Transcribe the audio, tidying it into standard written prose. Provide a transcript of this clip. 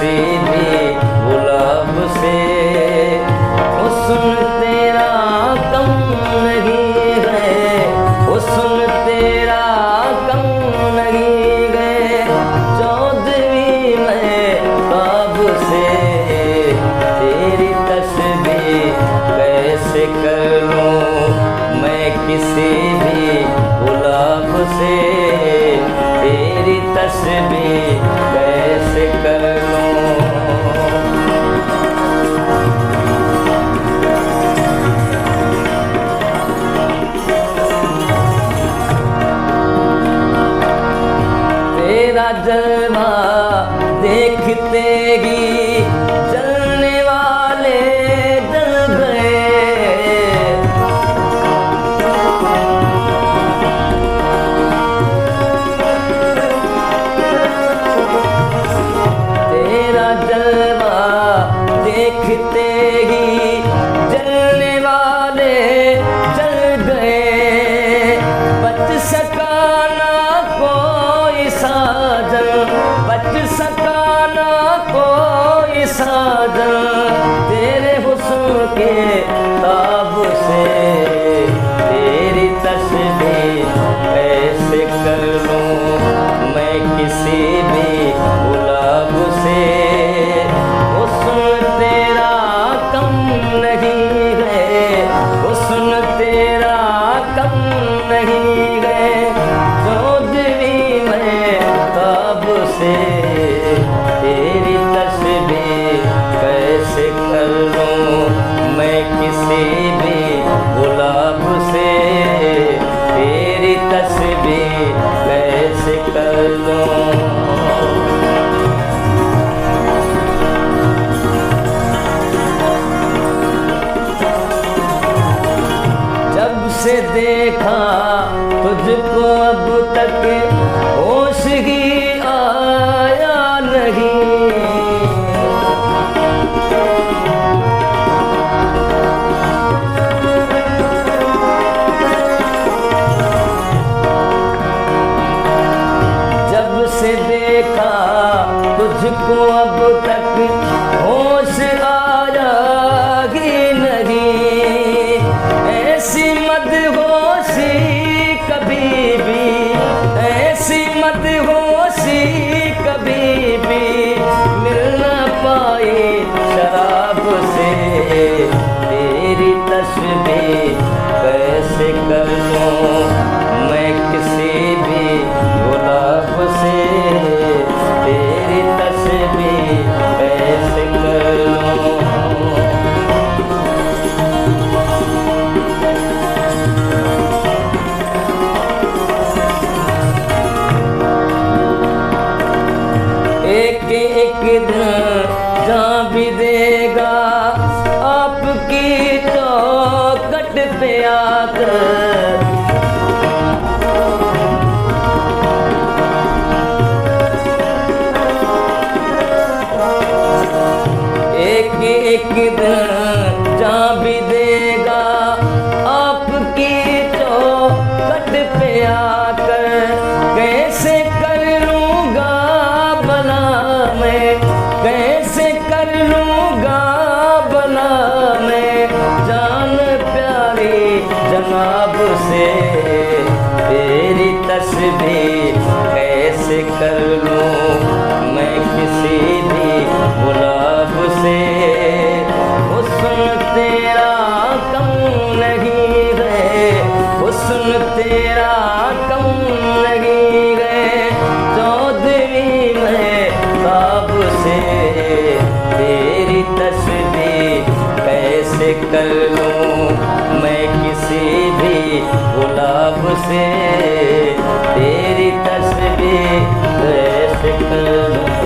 किसी भी गुलाब से हुस्न तेरा कम नहीं है, हुस्न तेरा कम नहीं है। चौधरी महताब से तेरी तस्बीह कैसे कर लूं मैं किसी भी गुलाब से, तेरी तस्बीह कैसे कर लूं। तेरा जलवा देखते ही जलने वाले जल गए। तेरा जलवा देखते ही जलने वाले जल गए। बच सका ना कोई साजन, बच सका ना कोई साजन तेरे हुस्न के ताब से, तेरी तस्बीह कैसे कर लूं मैं किसी भी गुलाब से। हुस्न तेरा कम नहीं है, हुस्न तेरा कम नहीं है। चौधरी महताब से तेरी तस्बीह कैसे कर लूं मैं किसी भी गुलाब से, तेरी तस्बीह कैसे कर लूं। जब से देखा तुझको अब तक होश ही आया नहीं। जब से देखा तुझको अब तक होश आया ही नहीं। ऐसी मदहोशी कभी भी, ऐसी मदहोशी कभी भी मिल ना पाई शराब से। तेरी तस्बीह कैसे कर लूं मैं किसी भी गुलाब से, तेरी तस्बीह कैसे कर लूं। एक एक दिन जहाँ भी देगा आपकी चौखट पे आकर। एक एक दिन जहाँ भी देगा आपकी चौखट पे आकर। कैसे कर लूँगा भला मैं, कैसे कर लूँगा भला मैं जान प्यारी जनाब से। तेरी तस्बीह कैसे कर लूं मैं किसी भी गुलाब से। हुस्न तेरा कम नहीं है, हुस्न तेरा कम नहीं है। चौधरी महताब से तेरी तस्बीह कैसे कर लूं मैं किसी भी गुलाब से। तेरी तस्बीह कैसे कर लूं।